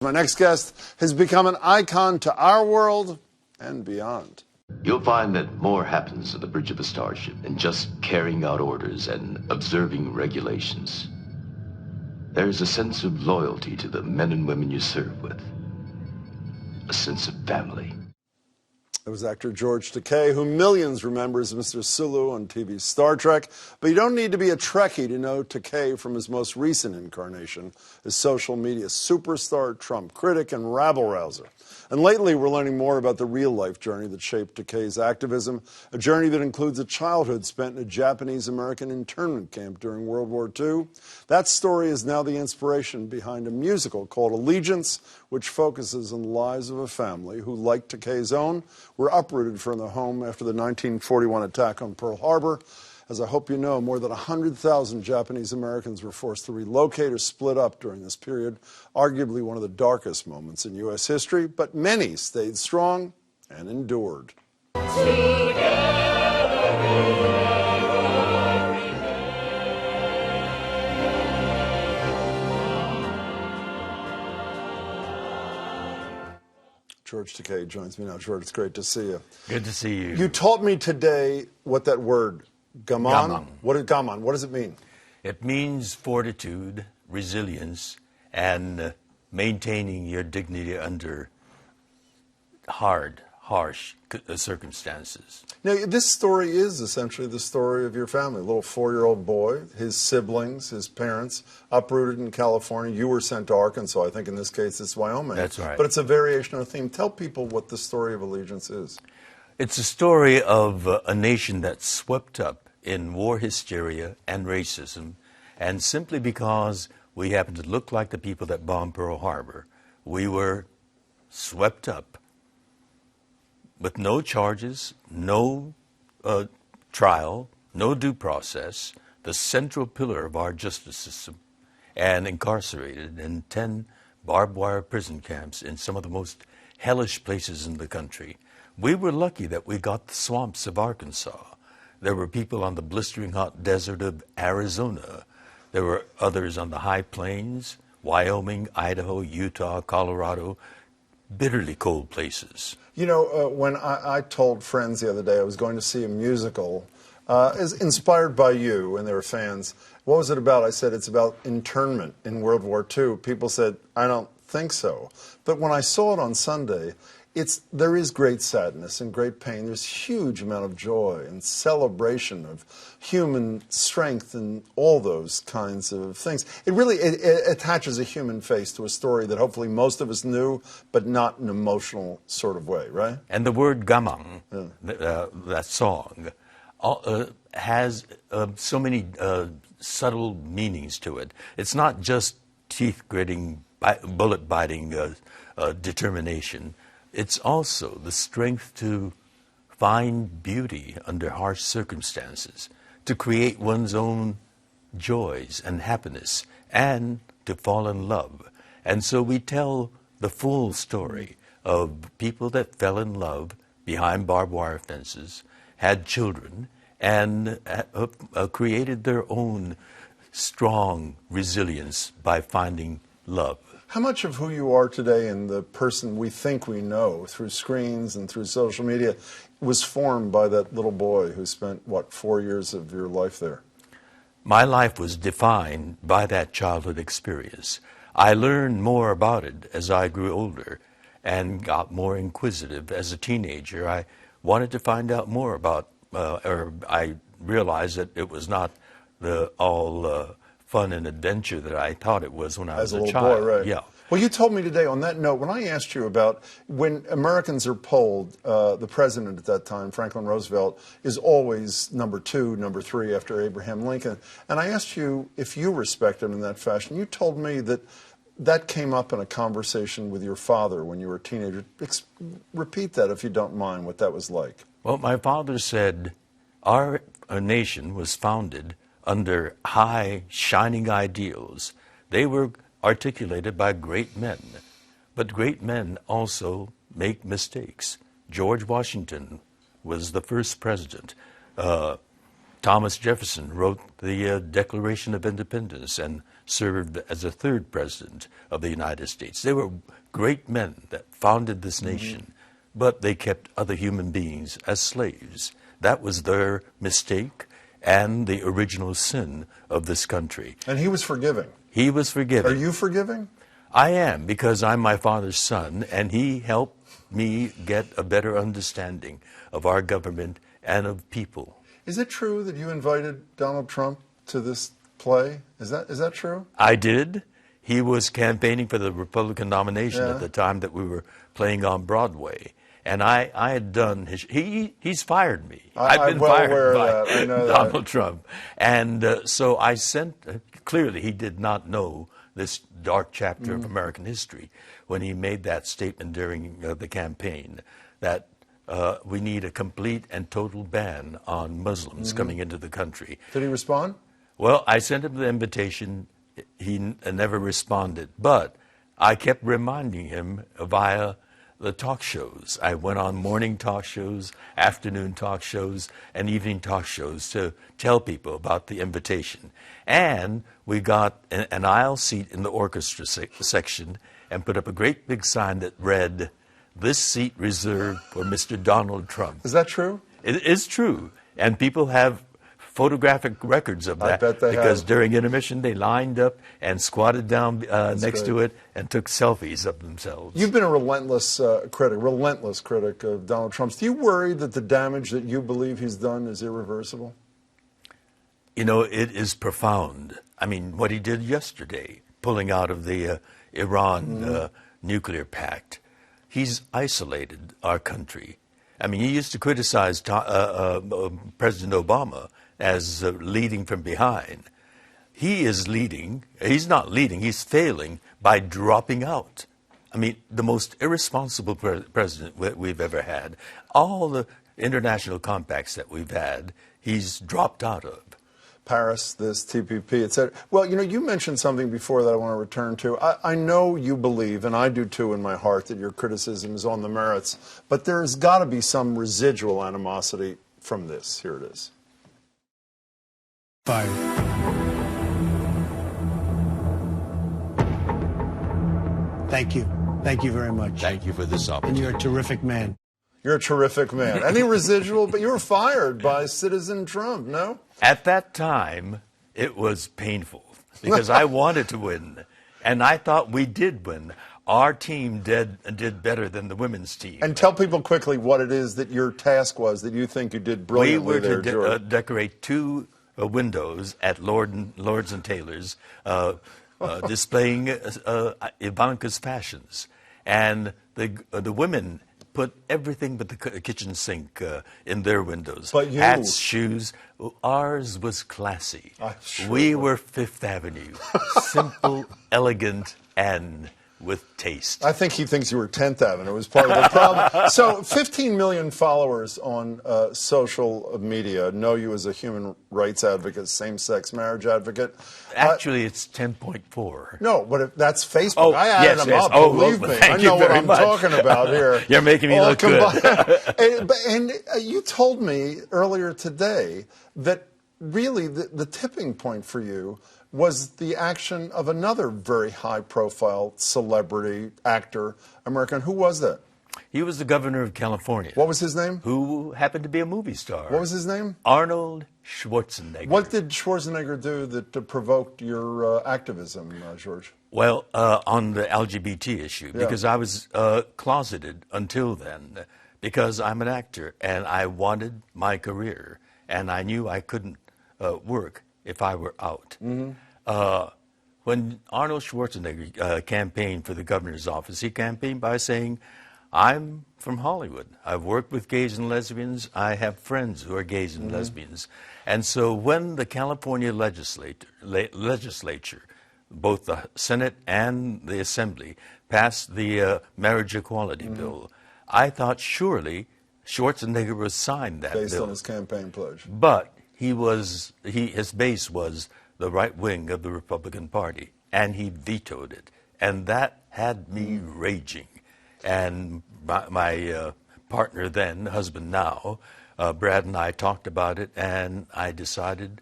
My next guest has become an icon to our world and beyond. You'll find that more happens at the bridge of a starship than just carrying out orders and observing regulations. There's a sense of loyalty to the men and women you serve with. A sense of family. It was actor George Takei, who millions remember as Mr. Sulu on TV's Star Trek. But you don't need to be a Trekkie to know Takei from his most recent incarnation as social media superstar, Trump critic, and rabble-rouser. And lately, we're learning more about the real-life journey that shaped Takei's activism, a journey that includes a childhood spent in a Japanese-American internment camp during World War II. That story is now the inspiration behind a musical called Allegiance, which focuses on the lives of a family who, like Takei's own, were uprooted from their home after the 1941 attack on Pearl Harbor. As I hope you know, more than 100,000 Japanese Americans were forced to relocate or split up during this period, arguably one of the darkest moments in U.S. history, but many stayed strong and endured. George Takei joins me now. George, it's great to see you. Good to see you. You taught me today what that word, gaman. Gaman. What does it mean? It means fortitude, resilience, and maintaining your dignity under harsh circumstances. Now, this story is essentially the story of your family. A little 4-year-old boy, his siblings, his parents, uprooted in California. You were sent to Arkansas. I think in this case it's Wyoming. That's right. But it's a variation of a theme. Tell people what the story of Allegiance is. It's a story of a nation that's swept up in war hysteria and racism, and simply because we happen to look like the people that bombed Pearl Harbor, we were swept up with no charges, no trial, no due process, the central pillar of our justice system, and incarcerated in 10 barbed wire prison camps in some of the most hellish places in the country. We were lucky that we got the swamps of Arkansas. There were people on the blistering hot desert of Arizona. There were others on the high plains, Wyoming, Idaho, Utah, Colorado, bitterly cold places. You know, when I told friends the other day I was going to see a musical inspired by you, and they were fans, what was it about? I said, it's about internment in World War II. People said, I don't think so. But when I saw it on Sunday, there is great sadness and great pain. There's huge amount of joy and celebration of human strength and all those kinds of things. It really it attaches a human face to a story that hopefully most of us knew, but not in an emotional sort of way, right? And the word gamang, that song, has so many subtle meanings to it. It's not just teeth-gritting, bullet-biting determination. It's also the strength to find beauty under harsh circumstances, to create one's own joys and happiness, and to fall in love. And so we tell the full story of people that fell in love behind barbed wire fences, had children, and created their own strong resilience by finding love. How much of who you are today and the person we think we know through screens and through social media was formed by that little boy who spent, 4 years of your life there? My life was defined by that childhood experience. I learned more about it as I grew older and got more inquisitive as a teenager. I wanted to find out more about, I realized that it was not all fun and adventure that I thought it was when I was a child. As a little boy, right? Yeah. Well, you told me today on that note, when I asked you about when Americans are polled, the president at that time, Franklin Roosevelt, is always number 2, number 3 after Abraham Lincoln. And I asked you if you respect him in that fashion. You told me that that came up in a conversation with your father when you were a teenager. Repeat that, if you don't mind, what that was like. Well, my father said our nation was founded under high, shining ideals. They were articulated by great men, but great men also make mistakes. George Washington was the first president. Thomas Jefferson wrote the Declaration of Independence and served as a third president of the United States. They were great men that founded this nation, but they kept other human beings as slaves. That was their mistake and the original sin of this country. And he was forgiving. He was forgiving. Are you forgiving? I am, because I'm my father's son, and he helped me get a better understanding of our government and of people. Is it true that you invited Donald Trump to this play? Is that true? I did. He was campaigning for the Republican nomination at the time that we were playing on Broadway. And I had done his... He's fired me. I've been well fired aware by of that. I know Donald Trump. And so I sent... clearly, he did not know this dark chapter of American history when he made that statement during the campaign that we need a complete and total ban on Muslims coming into the country. Did he respond? Well, I sent him the invitation. He never responded. But I kept reminding him via the talk shows. I went on morning talk shows, afternoon talk shows, and evening talk shows to tell people about the invitation. And we got an aisle seat in the orchestra section and put up a great big sign that read, "This seat reserved for Mr. Donald Trump." Is that true? It is true. And people have photographic records of that. I bet they because have. during intermission they lined up and squatted down next great. to it and took selfies of themselves. You've been a relentless critic of Donald Trump's. Do you worry that the damage that you believe he's done is irreversible? You know, it is profound. I mean, what he did yesterday, pulling out of the Iran nuclear pact, he's isolated our country. I mean, he used to criticize President Obama as leading from behind. He is leading. He's not leading. He's failing by dropping out. I mean, the most irresponsible president we've ever had. All the international compacts that we've had, he's dropped out of. Paris, this TPP, etc. Well, you know, you mentioned something before that I want to return to. I know you believe, and I do too in my heart, that your criticism is on the merits, but there's got to be some residual animosity from this. Here it is. Fired. Thank you. Thank you very much. Thank you for this And opportunity. you're a terrific man. You're a terrific man. Any residual, but you were fired by Citizen Trump, no? At that time, it was painful because I wanted to win, and I thought we did win. Our team did better than the women's team. And tell people quickly what it is that your task was that you think you did brilliantly we were there, to George. decorate two windows at Lords and Taylor's, displaying Ivanka's fashions, and the women put everything but the kitchen sink in their windows. But you... Hats, shoes. Ours was classy. Sure we were Fifth Avenue. Simple, elegant, and with taste. I think he thinks you were 10th Avenue. It was part of the problem. So 15 million followers on social media know you as a human rights advocate, same-sex marriage advocate. Actually, it's 10.4. No, but if that's Facebook. Oh, I added them up. Oh, believe well, me. thank I you know what very I'm much. talking about here. You're making me All look good. And you told me earlier today that really the tipping point for you was the action of another very high-profile celebrity, actor, American. Who was that? He was the governor of California. What was his name? Who happened to be a movie star. What was his name? Arnold Schwarzenegger. What did Schwarzenegger do that provoked your activism, George? Well, on the LGBT issue, because I was closeted until then, because I'm an actor and I wanted my career, and I knew I couldn't work if I were out. When Arnold Schwarzenegger campaigned for the governor's office, he campaigned by saying, "I'm from Hollywood. I've worked with gays and lesbians. I have friends who are gays and lesbians." And so when the California legislature, both the Senate and the Assembly, passed the marriage equality bill, I thought surely Schwarzenegger would sign that Based bill. on his campaign pledge. But his base was the right wing of the Republican Party, and he vetoed it. And that had me raging. And my partner then, husband now, Brad and I talked about it, and I decided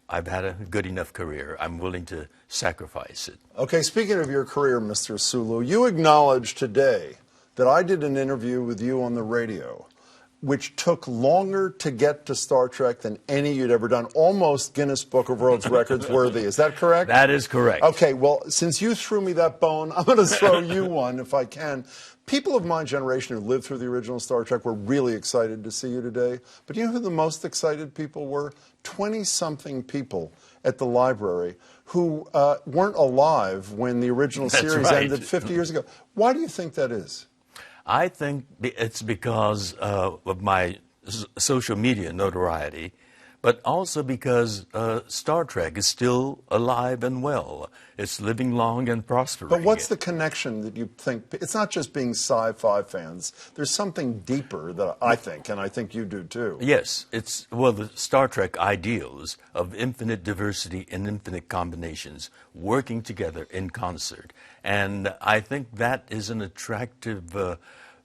I've had a good enough career. I'm willing to sacrifice it. Okay, speaking of your career, Mr. Sulu, you acknowledged today that I did an interview with you on the radio, which took longer to get to Star Trek than any you'd ever done, almost Guinness Book of World Records worthy. Is that correct? That is correct. Okay, well, since you threw me that bone, I'm going to throw you one if I can. People of my generation who lived through the original Star Trek were really excited to see you today. But you know who the most excited people were? 20-something people at the library who weren't alive when the original series ended 50 years ago. Why do you think that is? I think it's because of my social media notoriety, but also because Star Trek is still alive and well. It's living long and prospering. But what's the connection that you think? It's not just being sci-fi fans. There's something deeper that I think, and I think you do too. Yes, it's, well, the Star Trek ideals of infinite diversity and infinite combinations working together in concert. And I think that is an attractive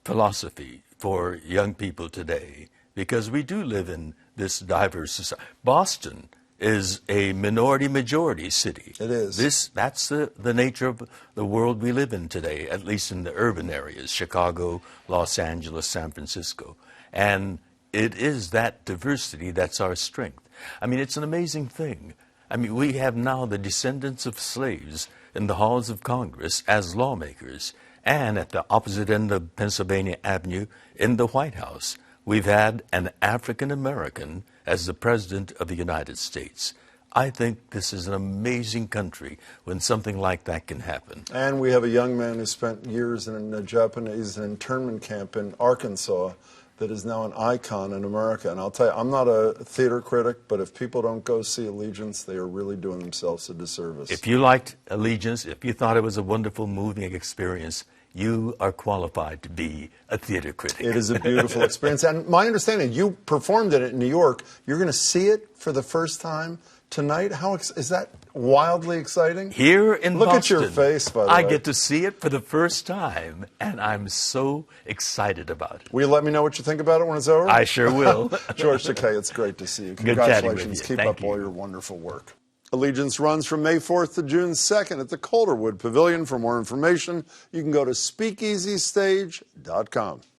philosophy for young people today, because we do live in this diverse society. Boston is a minority-majority city. It is. That's the nature of the world we live in today, at least in the urban areas, Chicago, Los Angeles, San Francisco. And it is that diversity that's our strength. I mean, it's an amazing thing. I mean, we have now the descendants of slaves in the halls of Congress as lawmakers, and at the opposite end of Pennsylvania Avenue in the White House, we've had an African American as the President of the United States. I think this is an amazing country when something like that can happen. And we have a young man who spent years in a Japanese internment camp in Arkansas that is now an icon in America. And I'll tell you, I'm not a theater critic, but if people don't go see Allegiance, they are really doing themselves a disservice. If you liked Allegiance, if you thought it was a wonderful, moving experience, you are qualified to be a theater critic. It is a beautiful experience. And my understanding, you performed it in New York. You're going to see it for the first time tonight. Is that wildly exciting? Here in Look Boston, at your face, by the way. I get to see it for the first time, and I'm so excited about it. Will you let me know what you think about it when it's over? I sure will. George Takei, it's great to see you. Good chatting with Congratulations. you. Keep Thank up all you. your wonderful work. Allegiance runs from May 4th to June 2nd at the Calderwood Pavilion. For more information, you can go to speakeasystage.com.